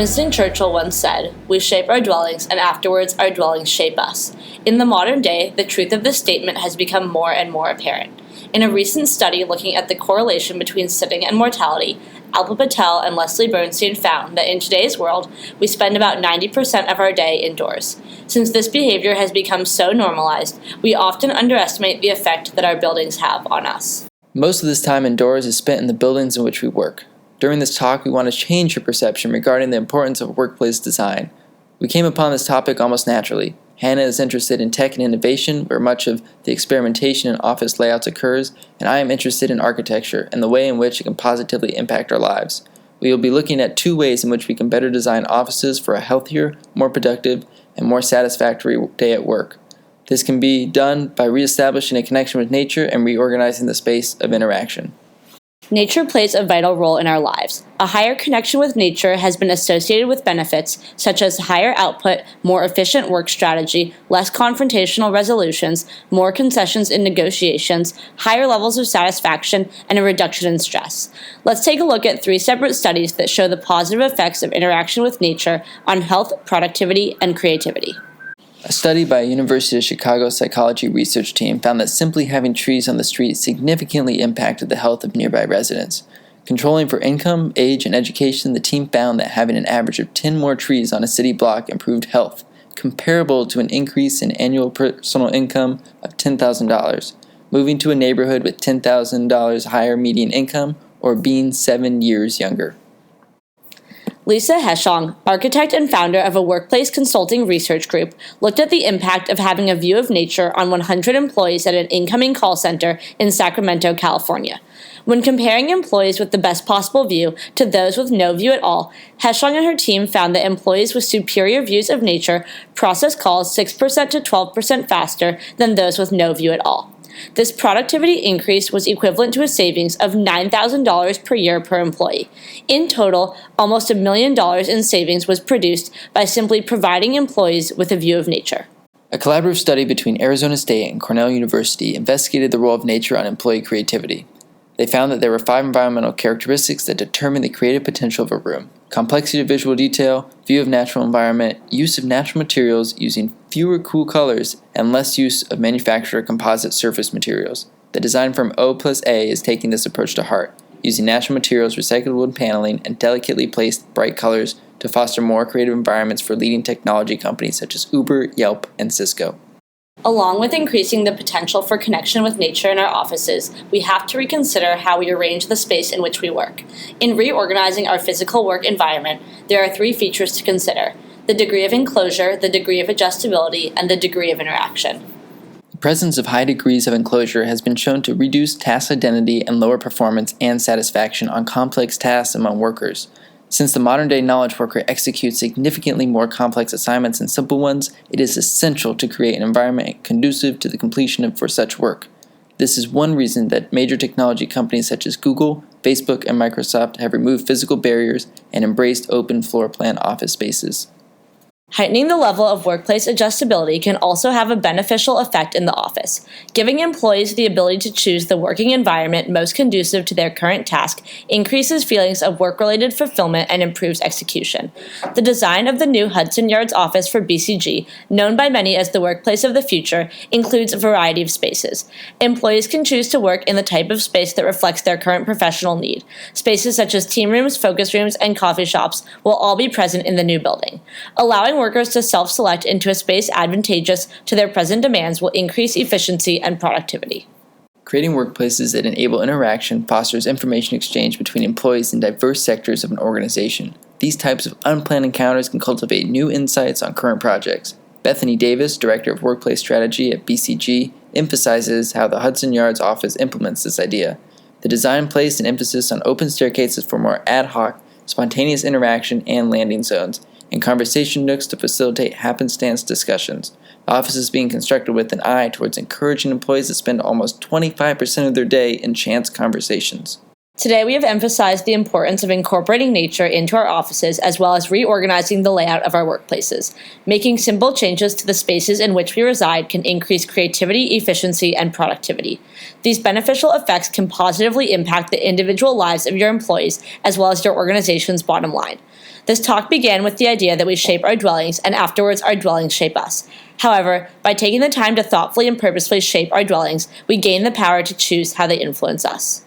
Winston Churchill once said, "We shape our dwellings, and afterwards our dwellings shape us." In the modern day, the truth of this statement has become more and more apparent. In a recent study looking at the correlation between sitting and mortality, Alpa Patel and Leslie Bernstein found that in today's world, we spend about 90% of our day indoors. Since this behavior has become so normalized, we often underestimate the effect that our buildings have on us. Most of this time indoors is spent in the buildings in which we work. During this talk, we want to change your perception regarding the importance of workplace design. We came upon this topic almost naturally. Hannah is interested in tech and innovation, where much of the experimentation in office layouts occurs, and I am interested in architecture and the way in which it can positively impact our lives. We will be looking at 2 ways in which we can better design offices for a healthier, more productive, and more satisfactory day at work. This can be done by reestablishing a connection with nature and reorganizing the space of interaction. Nature plays a vital role in our lives. A higher connection with nature has been associated with benefits such as higher output, more efficient work strategy, less confrontational resolutions, more concessions in negotiations, higher levels of satisfaction, and a reduction in stress. Let's take a look at 3 separate studies that show the positive effects of interaction with nature on health, productivity, and creativity. A study by a University of Chicago psychology research team found that simply having trees on the street significantly impacted the health of nearby residents. Controlling for income, age, and education, the team found that having an average of 10 more trees on a city block improved health, comparable to an increase in annual personal income of $10,000, moving to a neighborhood with $10,000 higher median income, or being 7 years younger. Lisa Heschong, architect and founder of a workplace consulting research group, looked at the impact of having a view of nature on 100 employees at an incoming call center in Sacramento, California. When comparing employees with the best possible view to those with no view at all, Heschong and her team found that employees with superior views of nature process calls 6% to 12% faster than those with no view at all. This productivity increase was equivalent to a savings of $9,000 per year per employee. In total, almost $1 million in savings was produced by simply providing employees with a view of nature. A collaborative study between Arizona State and Cornell University investigated the role of nature on employee creativity. They found that there were 5 environmental characteristics that determine the creative potential of a room: complexity of visual detail, view of natural environment, use of natural materials using fewer cool colors, and less use of manufacturer composite surface materials. The design firm O+A is taking this approach to heart, using natural materials, recycled wood paneling, and delicately placed bright colors to foster more creative environments for leading technology companies such as Uber, Yelp, and Cisco. Along with increasing the potential for connection with nature in our offices, we have to reconsider how we arrange the space in which we work. In reorganizing our physical work environment, there are 3 features to consider: the degree of enclosure, the degree of adjustability, and the degree of interaction. The presence of high degrees of enclosure has been shown to reduce task identity and lower performance and satisfaction on complex tasks among workers. Since the modern-day knowledge worker executes significantly more complex assignments than simple ones, it is essential to create an environment conducive to the completion for such work. This is one reason that major technology companies such as Google, Facebook, and Microsoft have removed physical barriers and embraced open floor plan office spaces. Heightening the level of workplace adjustability can also have a beneficial effect in the office. Giving employees the ability to choose the working environment most conducive to their current task increases feelings of work-related fulfillment and improves execution. The design of the new Hudson Yards office for BCG, known by many as the workplace of the future, includes a variety of spaces. Employees can choose to work in the type of space that reflects their current professional need. Spaces such as team rooms, focus rooms, and coffee shops will all be present in the new building. Allowing workers to self-select into a space advantageous to their present demands will increase efficiency and productivity. Creating workplaces that enable interaction fosters information exchange between employees in diverse sectors of an organization. These types of unplanned encounters can cultivate new insights on current projects. Bethany Davis, Director of Workplace Strategy at BCG, emphasizes how the Hudson Yards office implements this idea. The design placed an emphasis on open staircases for more ad hoc, spontaneous interaction and landing zones, and conversation nooks to facilitate happenstance discussions. The office is being constructed with an eye towards encouraging employees to spend almost 25% of their day in chance conversations. Today, we have emphasized the importance of incorporating nature into our offices as well as reorganizing the layout of our workplaces. Making simple changes to the spaces in which we reside can increase creativity, efficiency, and productivity. These beneficial effects can positively impact the individual lives of your employees as well as your organization's bottom line. This talk began with the idea that we shape our dwellings and afterwards our dwellings shape us. However, by taking the time to thoughtfully and purposefully shape our dwellings, we gain the power to choose how they influence us.